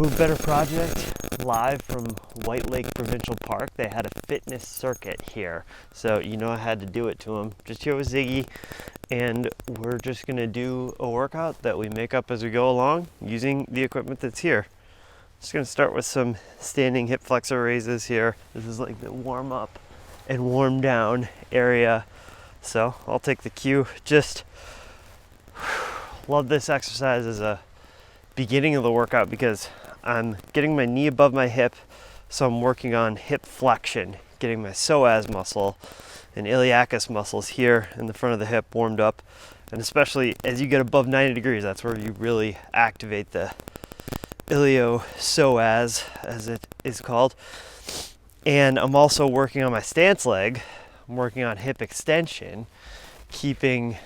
Move Better Project live from White Lake Provincial Park. They had a fitness circuit here, so you know I had to do it to them. Just here with Ziggy, and we're just gonna do a workout that we make up as we go along using the equipment that's here. Just gonna start with some standing hip flexor raises here. This is like the warm up and warm down area. So I'll take the cue. Just love this exercise as a beginning of the workout because I'm getting my knee above my hip, so I'm working on hip flexion, getting my psoas muscle and iliacus muscles here in the front of the hip warmed up. And especially as you get above 90 degrees, that's where you really activate the ilio-psoas, as it is called. And I'm also working on my stance leg. I'm working on hip extension, keeping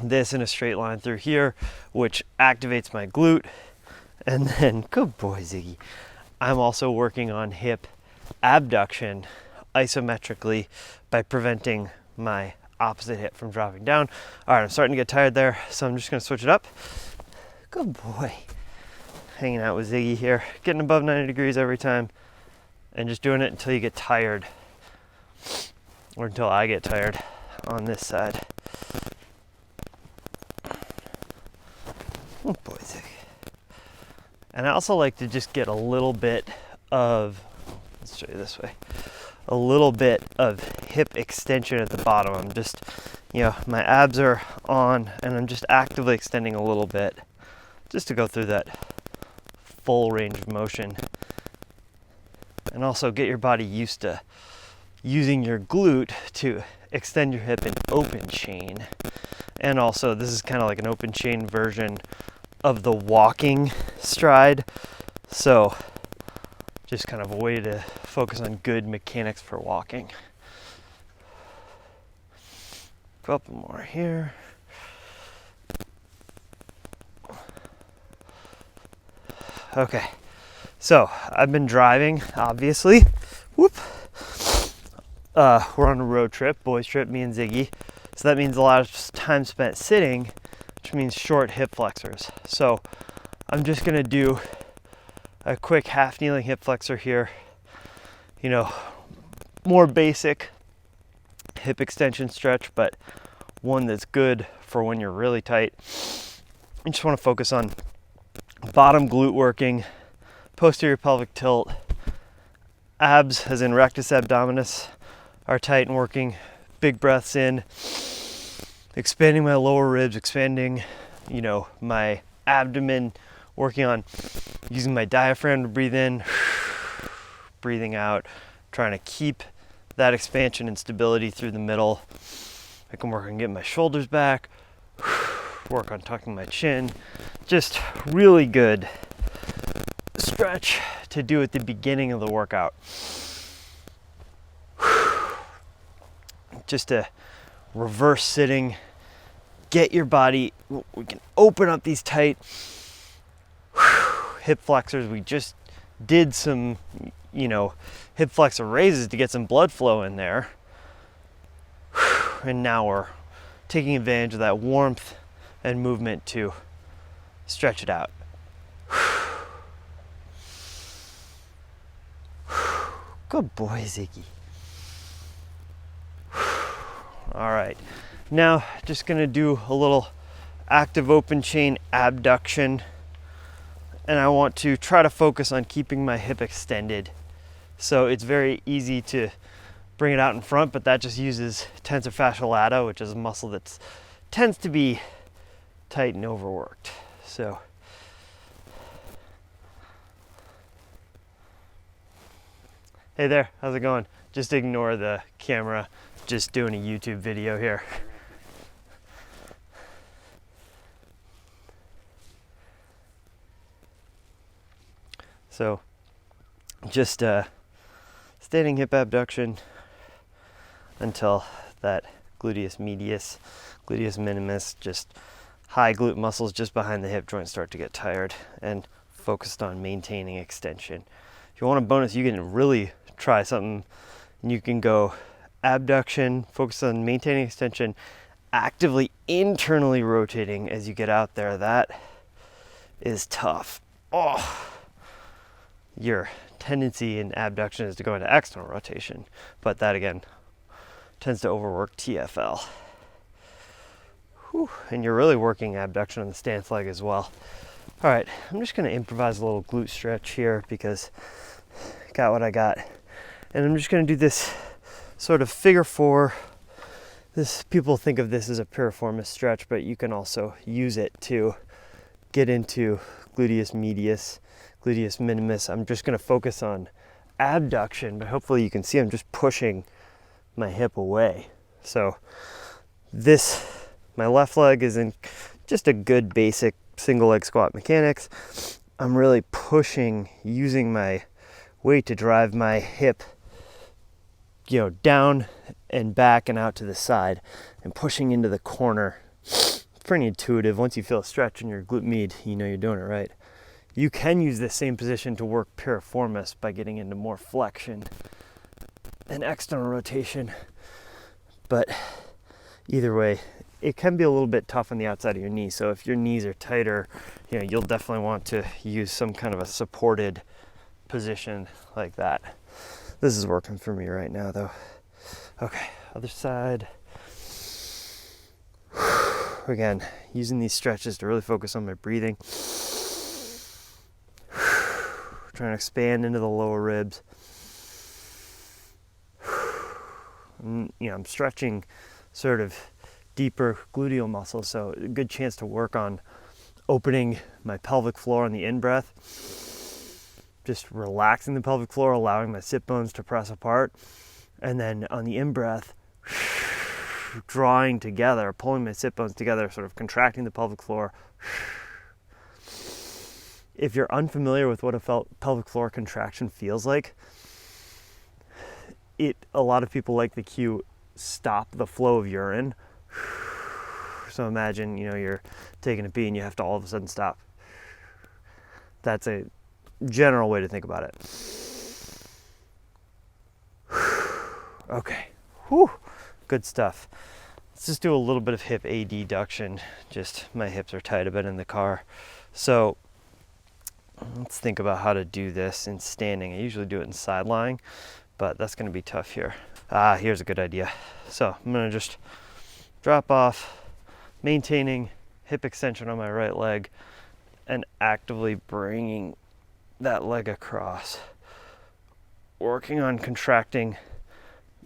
this in a straight line through here, which activates my glute. And then, good boy, Ziggy. I'm also working on hip abduction isometrically by preventing my opposite hip from dropping down. All right, I'm starting to get tired there, so I'm just gonna switch it up. Good boy. Hanging out with Ziggy here, getting above 90 degrees every time, and just doing it until you get tired, or until I get tired on this side. Oh boy, Ziggy. And I also like to just get a little bit of, let's show you this way, a little bit of hip extension at the bottom. I'm just, my abs are on and I'm just actively extending a little bit just to go through that full range of motion. And also get your body used to using your glute to extend your hip in open chain. And also this is kind of like an open chain version of the walking stride. So just kind of a way to focus on good mechanics for walking. Couple more here. Okay, so I've been driving, obviously. Whoop. We're on a road trip, boys trip, me and Ziggy. So that means a lot of time spent sitting, which means short hip flexors. So I'm just gonna do a quick half kneeling hip flexor here. More basic hip extension stretch, but one that's good for when you're really tight. You just wanna focus on bottom glute working, posterior pelvic tilt, abs as in rectus abdominis are tight and working, big breaths in, expanding my lower ribs, expanding, my abdomen, working on using my diaphragm to breathe in, breathing out, trying to keep that expansion and stability through the middle. I can work on getting my shoulders back, work on tucking my chin. Just really good stretch to do at the beginning of the workout. Just a reverse sitting, get your body, we can open up these tight hip flexors. We just did some, hip flexor raises to get some blood flow in there. And now we're taking advantage of that warmth and movement to stretch it out. Good boy, Ziggy. All right, now just gonna do a little active open chain abduction. And I want to try to focus on keeping my hip extended. So it's very easy to bring it out in front, but that just uses tensor fasciae lata, which is a muscle that tends to be tight and overworked. So hey there, how's it going? Just ignore the camera, just doing a YouTube video here. So just standing hip abduction until that gluteus medius, gluteus minimus, just high glute muscles just behind the hip joint start to get tired, and focused on maintaining extension. If you want a bonus, you can really try something. You can go abduction, focus on maintaining extension, actively internally rotating as you get out there. That is tough. your tendency in abduction is to go into external rotation, but that again tends to overwork TFL. Whew. And you're really working abduction on the stance leg as well. All right, I'm just gonna improvise a little glute stretch here because I got what I got. And I'm just gonna do this sort of figure four. People think of this as a piriformis stretch, but you can also use it to get into gluteus medius, gluteus minimus. I'm just gonna focus on abduction, but hopefully you can see I'm just pushing my hip away. So my left leg is in just a good basic single leg squat mechanics. I'm really pushing, using my weight to drive my hip, down and back and out to the side and pushing into the corner. Pretty intuitive. Once you feel a stretch in your glute med, you know you're doing it right. You can use this same position to work piriformis by getting into more flexion and external rotation. But either way, it can be a little bit tough on the outside of your knee. So if your knees are tighter, you'll definitely want to use some kind of a supported position like that. This is working for me right now though. Okay, other side. Again, using these stretches to really focus on my breathing. Trying to expand into the lower ribs. I'm stretching sort of deeper gluteal muscles, so a good chance to work on opening my pelvic floor on the in-breath, just relaxing the pelvic floor, allowing my sit bones to press apart, and then on the in-breath, drawing together, pulling my sit bones together, sort of contracting the pelvic floor. If you're unfamiliar with what a pelvic floor contraction feels like, a lot of people like the cue, stop the flow of urine. So imagine, you're taking a pee and you have to all of a sudden stop. That's a general way to think about it. Okay, whew, good stuff. Let's just do a little bit of hip adduction. Just my hips are tight a bit in the car. So let's think about how to do this in standing. I usually do it in side lying, but that's gonna be tough here. Here's a good idea. So I'm gonna just drop off, maintaining hip extension on my right leg and actively bringing that leg across. Working on contracting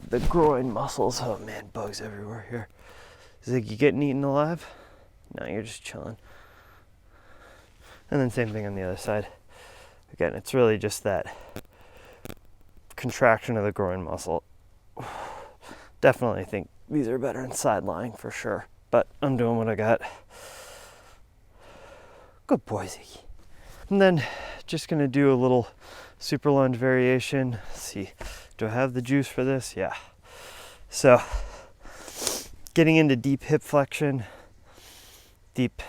the groin muscles. Oh man, bugs everywhere here. Is it you getting eaten alive? No, you're just chilling. And then same thing on the other side. Again, it's really just that contraction of the groin muscle. Definitely think these are better in side lying for sure, but I'm doing what I got. Good boy, Ziggy. And then just gonna do a little super lunge variation. Let's see, do I have the juice for this? Yeah. So getting into deep hip flexion, deep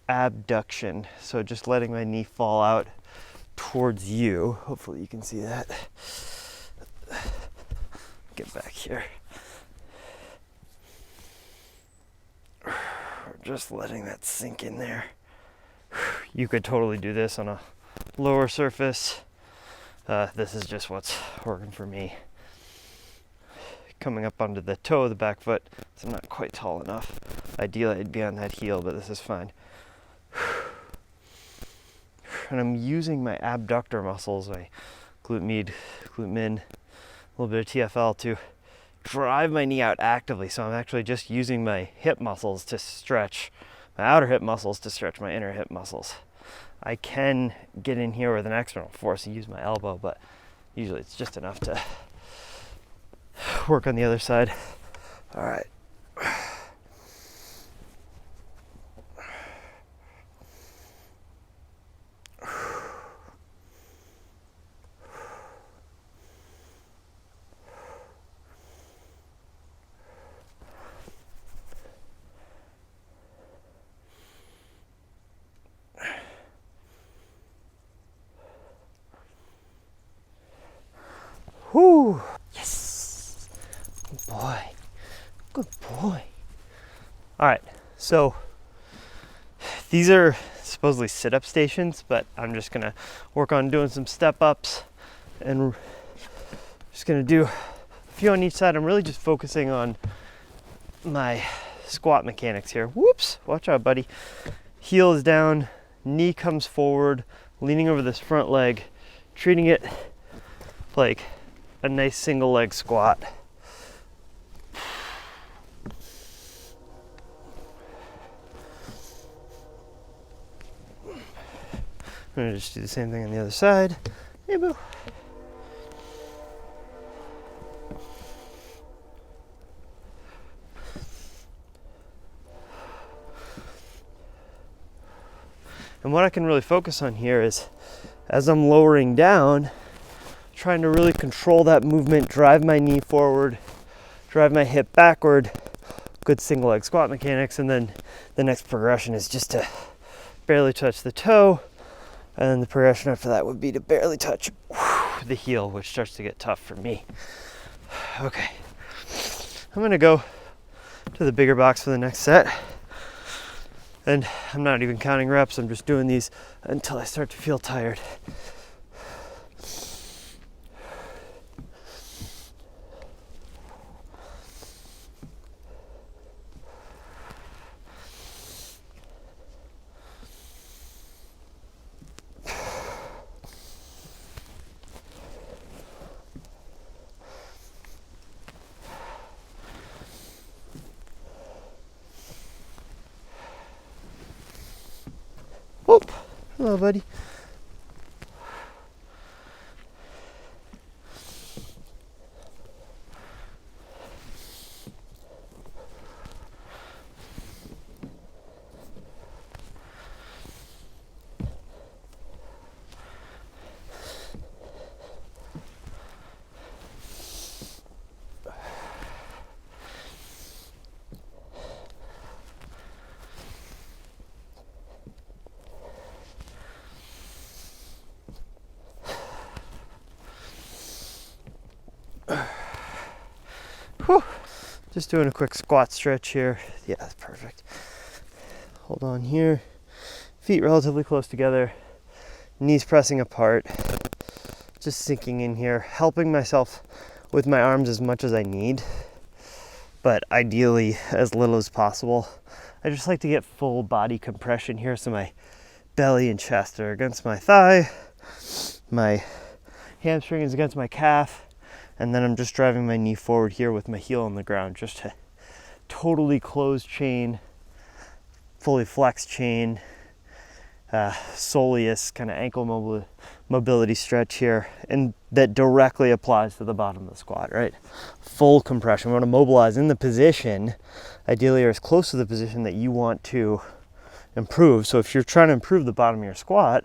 abduction. So just letting my knee fall out towards you. Hopefully you can see that. Get back here. Just letting that sink in there. You could totally do this on a lower surface. This is just what's working for me. Coming up onto the toe of the back foot, so I'm not quite tall enough. Ideally I'd be on that heel, but this is fine. And I'm using my abductor muscles, my glute med, glute min, a little bit of TFL to drive my knee out actively. So I'm actually just using my hip muscles to stretch, my outer hip muscles to stretch my inner hip muscles. I can get in here with an external force and use my elbow, but usually it's just enough to work on the other side. All right. Whoo! Yes! Good boy. Good boy. All right, so these are supposedly sit-up stations, but I'm just gonna work on doing some step-ups and just gonna do a few on each side. I'm really just focusing on my squat mechanics here. Whoops, watch out, buddy. Heel is down, knee comes forward, leaning over this front leg, treating it like a nice single leg squat. I'm gonna just do the same thing on the other side. Hey, boo. And what I can really focus on here is, as I'm lowering down, trying to really control that movement, drive my knee forward, drive my hip backward, good single leg squat mechanics, and then the next progression is just to barely touch the toe, and then the progression after that would be to barely touch the heel, which starts to get tough for me. Okay, I'm gonna go to the bigger box for the next set. And I'm not even counting reps, I'm just doing these until I start to feel tired. Whoop. Hello, buddy. Whew. Just doing a quick squat stretch here. Yeah, that's perfect. Hold on here. Feet relatively close together. Knees pressing apart. Just sinking in here. Helping myself with my arms as much as I need, but ideally as little as possible. I just like to get full body compression here, so my belly and chest are against my thigh. My hamstring is against my calf. And then I'm just driving my knee forward here with my heel on the ground, just to totally close chain, fully flex chain, soleus kind of ankle mobility stretch here. And that directly applies to the bottom of the squat, right? Full compression. We want to mobilize in the position, ideally, or as close to the position that you want to improve. So if you're trying to improve the bottom of your squat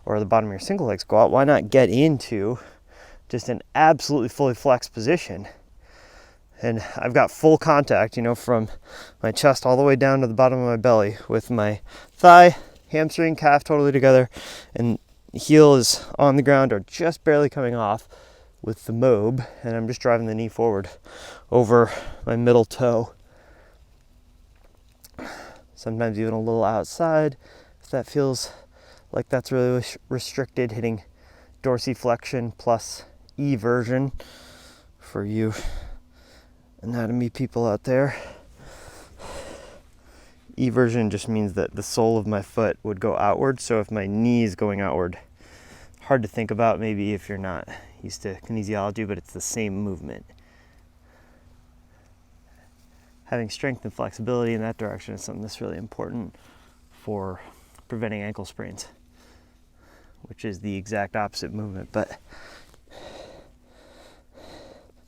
or the bottom of your single leg squat, why not get into just an absolutely fully flexed position? And I've got full contact, from my chest all the way down to the bottom of my belly, with my thigh, hamstring, calf totally together, and heel is on the ground or just barely coming off with the mob, and I'm just driving the knee forward over my middle toe. Sometimes even a little outside, if that feels like that's really restricted, hitting dorsiflexion plus eversion for you anatomy people out there. Eversion just means that the sole of my foot would go outward, so if my knee is going outward, hard to think about maybe if you're not used to kinesiology, but it's the same movement. Having strength and flexibility in that direction is something that's really important for preventing ankle sprains, which is the exact opposite movement. But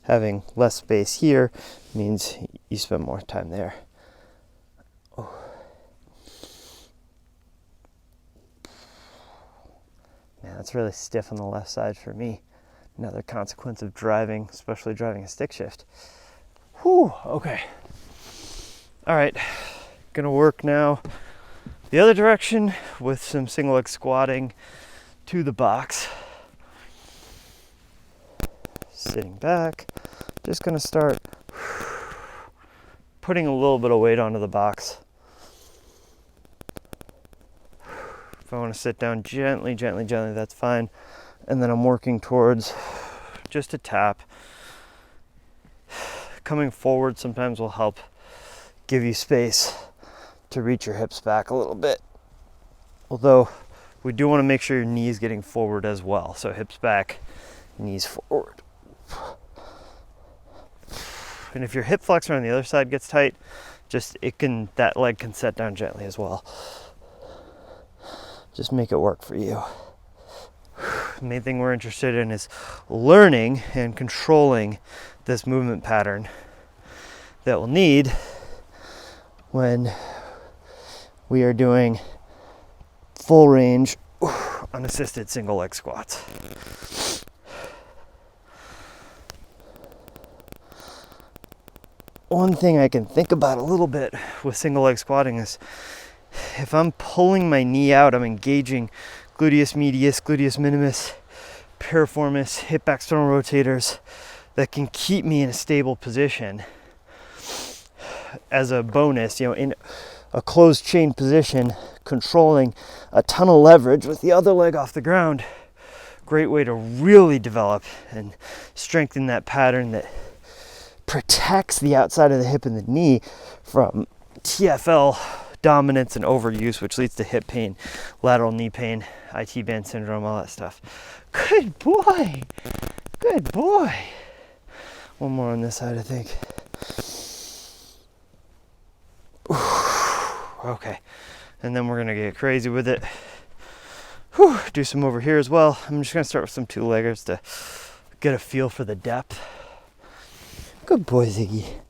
having less space here means you spend more time there. Oh. Man, that's really stiff on the left side for me. Another consequence of driving, especially driving a stick shift. Whew, okay. All right, gonna work now the other direction with some single leg squatting to the box. Sitting back, just gonna start putting a little bit of weight onto the box. If I want to sit down gently, that's fine. And then I'm working towards just a tap. Coming forward sometimes will help give you space to reach your hips back a little bit. Although we do want to make sure your knee is getting forward as well. So hips back, knees forward. And if your hip flexor on the other side gets tight, that leg can set down gently as well. Just make it work for you. The main thing we're interested in is learning and controlling this movement pattern that we'll need when we are doing full range unassisted single leg squats. One thing I can think about a little bit with single leg squatting is if I'm pulling my knee out, I'm engaging gluteus medius, gluteus minimus, piriformis, hip external rotators that can keep me in a stable position. As a bonus, in a closed chain position, controlling a ton of leverage with the other leg off the ground. Great way to really develop and strengthen that pattern that protects the outside of the hip and the knee from TFL dominance and overuse, which leads to hip pain, lateral knee pain, IT band syndrome, all that stuff. Good boy. Good boy. One more on this side, I think. Okay. And then we're going to get crazy with it. Do some over here as well. I'm just going to start with some two-leggers to get a feel for the depth. Good boy, Ziggy.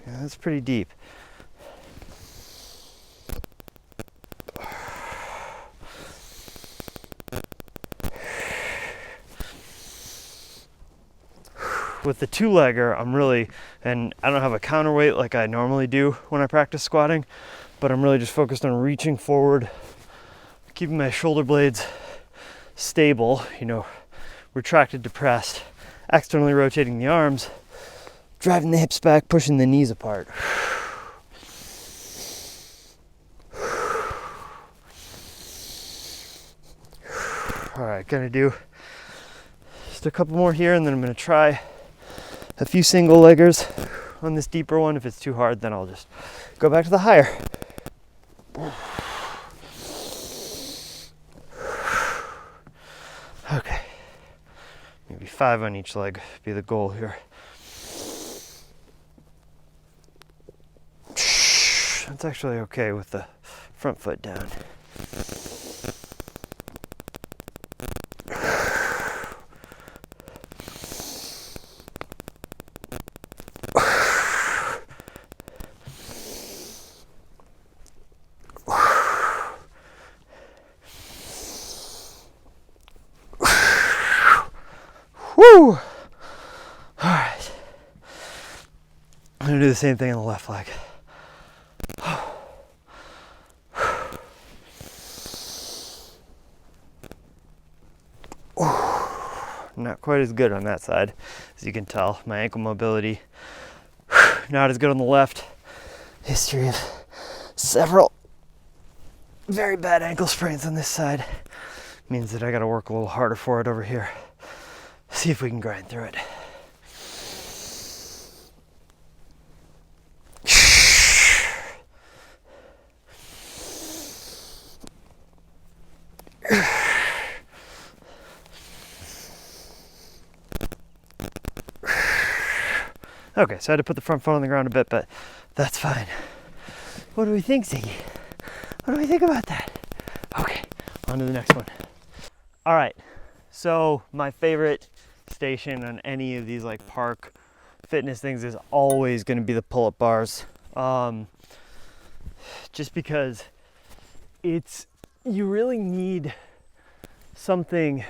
Yeah, that's pretty deep. With the two-legger, and I don't have a counterweight like I normally do when I practice squatting, but I'm really just focused on reaching forward, keeping my shoulder blades stable, retracted, depressed, externally rotating the arms, driving the hips back, pushing the knees apart. All right, gonna do just a couple more here, and then I'm gonna try a few single leggers on this deeper one. If it's too hard, then I'll just go back to the higher. Okay, maybe 5 on each leg be the goal here. That's actually okay with the front foot down. Woo! All right. I'm gonna do the same thing on the left leg. Not quite as good on that side, as you can tell. My ankle mobility, not as good on the left. History of several very bad ankle sprains on this side. Means that I gotta work a little harder for it over here. See if we can grind through it. Okay, so I had to put the front foot on the ground a bit, but that's fine. What do we think, Ziggy? What do we think about that? Okay, on to the next one. All right, so my favorite station on any of these like park fitness things is always going to be the pull-up bars. Just because you really need something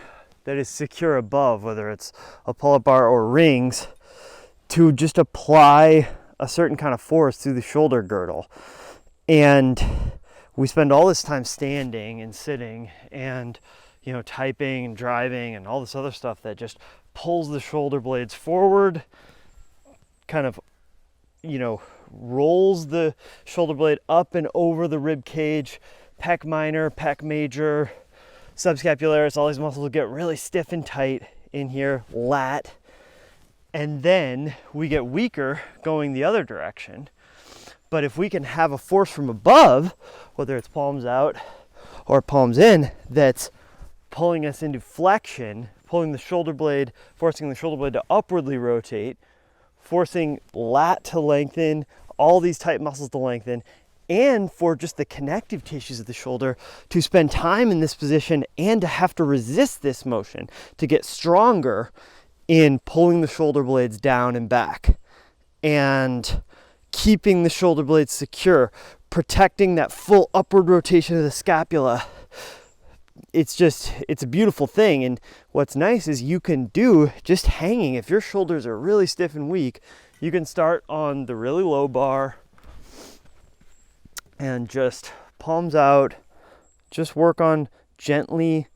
that is secure above, whether it's a pull-up bar or rings, to just apply a certain kind of force through the shoulder girdle. And we spend all this time standing and sitting and typing and driving and all this other stuff that just pulls the shoulder blades forward, kind of you know, rolls the shoulder blade up and over the rib cage, pec minor, pec major, subscapularis. All these muscles will get really stiff and tight in here, lat. And then we get weaker going the other direction. But if we can have a force from above, whether it's palms out or palms in, that's pulling us into flexion, pulling the shoulder blade, forcing the shoulder blade to upwardly rotate, forcing lat to lengthen, all these tight muscles to lengthen, and for just the connective tissues of the shoulder to spend time in this position and to have to resist this motion to get stronger in pulling the shoulder blades down and back and keeping the shoulder blades secure, protecting that full upward rotation of the scapula. It's a beautiful thing. And what's nice is you can do just hanging. If your shoulders are really stiff and weak, you can start on the really low bar and just palms out, just work on gently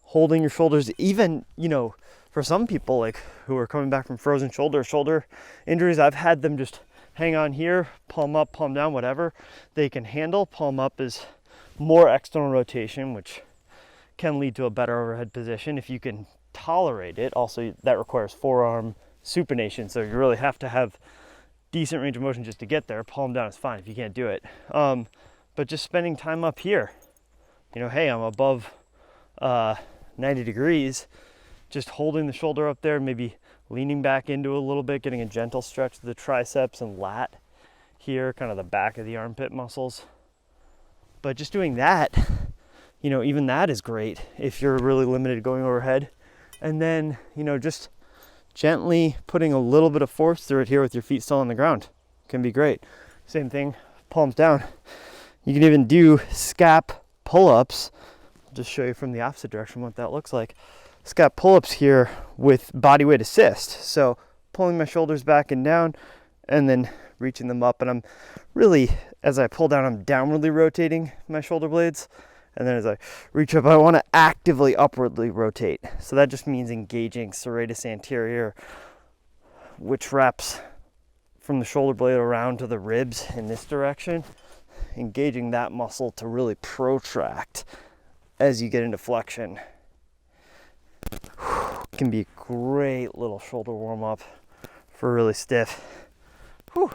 holding your shoulders. Even, you know, for some people like who are coming back from frozen shoulder injuries, I've had them just hang on here, palm up, palm down, whatever they can handle. Palm up is more external rotation, which can lead to a better overhead position if you can tolerate it. Also, that requires forearm supination, so you really have to have decent range of motion just to get there. Palm down is fine if you can't do it. But just spending time up here, you know, hey, I'm above 90 degrees, just holding the shoulder up there, maybe leaning back into it a little bit, getting a gentle stretch to the triceps and lat here, kind of the back of the armpit muscles. But just doing that, you know, even that is great if you're really limited going overhead. And then, you know, just gently putting a little bit of force through it here with your feet still on the ground can be great. Same thing, palms down. You can even do scap pull-ups. I'll just show you from the opposite direction what that looks like. Scap pull-ups here with body weight assist. So pulling my shoulders back and down and then reaching them up. And I'm really, as I pull down, I'm downwardly rotating my shoulder blades. And then as I reach up, I want to actively upwardly rotate. So that just means engaging serratus anterior, which wraps from the shoulder blade around to the ribs in this direction. Engaging that muscle to really protract as you get into flexion. Can be a great little shoulder warm up for really stiff. Whew.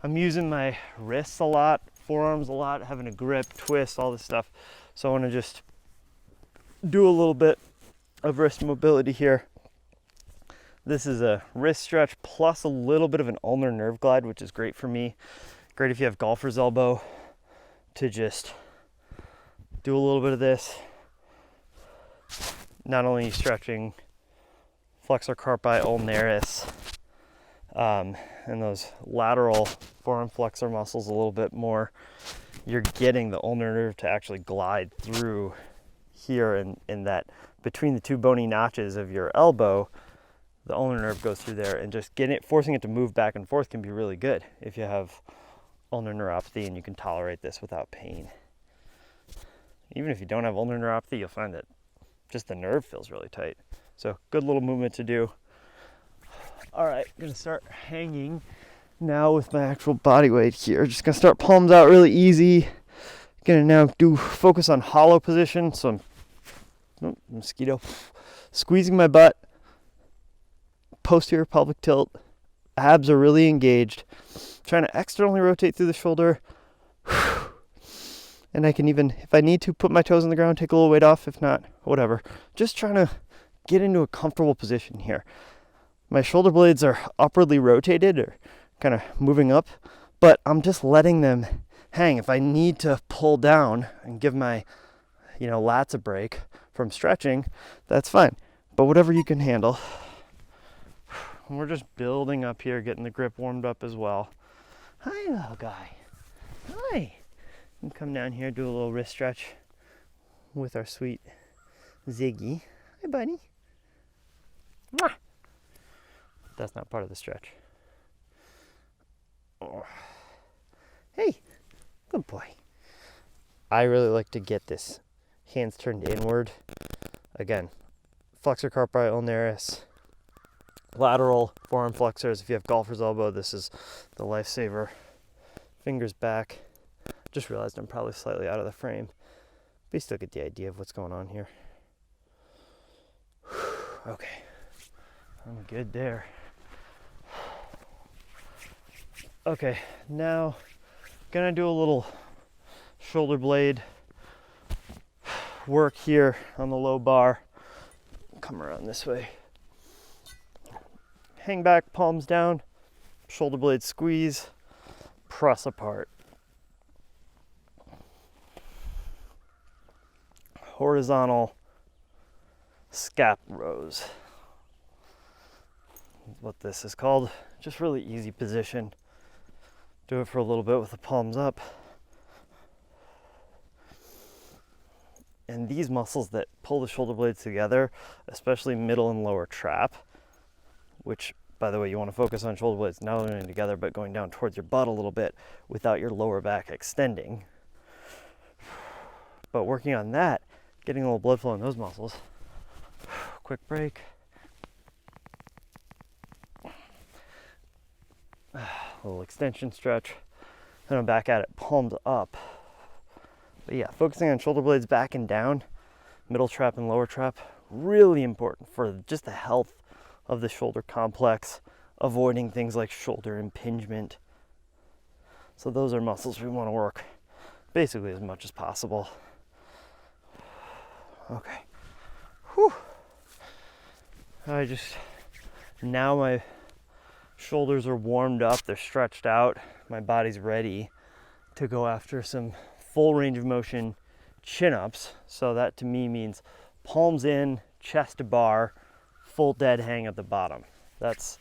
I'm using my wrists a lot, forearms a lot, having a grip, twist, all this stuff. So I want to just do a little bit of wrist mobility here. This is a wrist stretch plus a little bit of an ulnar nerve glide, which is great for me. Great if you have golfer's elbow to just do a little bit of this. Not only stretching flexor carpi ulnaris and those lateral forearm flexor muscles a little bit more, you're getting the ulnar nerve to actually glide through here in that between the two bony notches of your elbow. The ulnar nerve goes through there, and just forcing it to move back and forth can be really good if you have ulnar neuropathy and you can tolerate this without pain. Even if you don't have ulnar neuropathy, you'll find that just the nerve feels really tight. So good little movement to do. All right, I'm gonna start hanging now with my actual body weight here. Just gonna start palms out really easy. Gonna now focus on hollow position. So I'm mosquito. Squeezing my butt. Posterior pelvic tilt. Abs are really engaged. Trying to externally rotate through the shoulder. And I can even, if I need to, put my toes on the ground, take a little weight off. If not, whatever. Just trying to get into a comfortable position here. My shoulder blades are upwardly rotated or kind of moving up, but I'm just letting them hang. If I need to pull down and give my, lats a break from stretching, that's fine. But whatever you can handle. And we're just building up here, getting the grip warmed up as well. Hi, little guy. Hi. You can come down here, do a little wrist stretch with our sweet Ziggy. Hi, buddy. Mwah. That's not part of the stretch. Oh. Hey, good boy. I really like to get this hands turned inward. Again, flexor carpi ulnaris, Lateral forearm flexors. If you have golfer's elbow, this is the lifesaver. Fingers back. Just realized I'm probably slightly out of the frame, but you still get the idea of what's going on here. Okay, I'm good there. Okay, now gonna do a little shoulder blade work here on the low bar. Come around this way. Hang back, palms down, shoulder blade squeeze, press apart. Horizontal scap rows. What this is called. Just really easy position. Do it for a little bit with the palms up. And these muscles that pull the shoulder blades together, especially middle and lower trap, which, by the way, you want to focus on shoulder blades not only together, but going down towards your butt a little bit without your lower back extending. But working on that, getting a little blood flow in those muscles. Quick break. A little extension stretch. Then I'm back at it, palms up. But yeah, focusing on shoulder blades back and down, middle trap and lower trap, really important for just the health of the shoulder complex, avoiding things like shoulder impingement. So those are muscles we want to work basically as much as possible. Okay. Whew. Now my shoulders are warmed up, they're stretched out, my body's ready to go after some full range of motion chin-ups. So that to me means palms in, chest to bar, full dead hang at the bottom. That's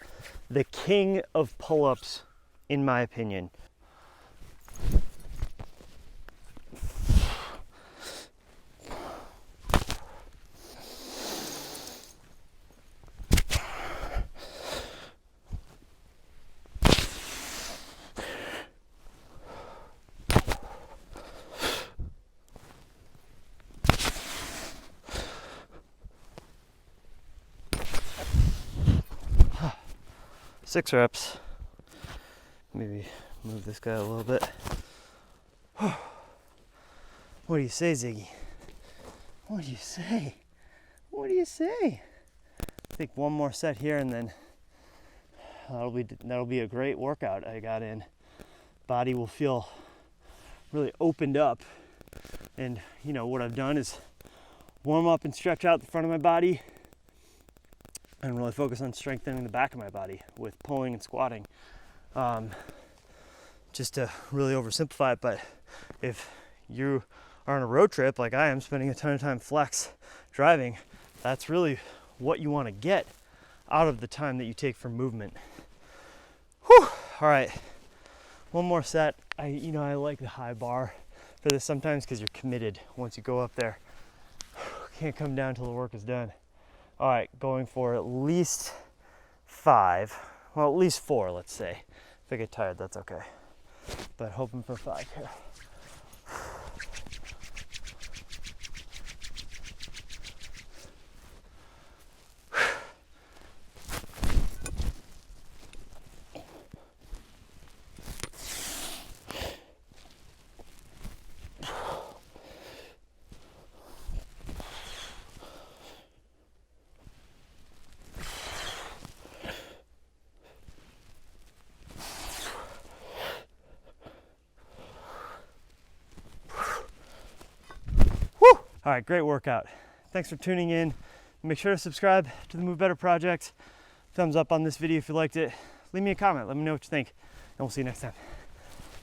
the king of pull-ups in my opinion. Six reps. Maybe move this guy a little bit. What do you say, Ziggy? What do you say? What do you say? I think one more set here and then that'll be a great workout I got in. Body will feel really opened up. And you know what I've done is warm up and stretch out the front of my body and really focus on strengthening the back of my body with pulling and squatting. Just to really oversimplify it, but if you are on a road trip like I am, spending a ton of time flex driving, that's really what you want to get out of the time that you take for movement. Whew. All right, one more set. I like the high bar for this sometimes because you're committed once you go up there. Can't come down till the work is done. All right, going for at least 5, well, at least 4, let's say. If I get tired, that's okay. But hoping for 5 here. All right, great workout. Thanks for tuning in. Make sure to subscribe to the Move Better Project. Thumbs up on this video if you liked it. Leave me a comment, let me know what you think, and we'll see you next time.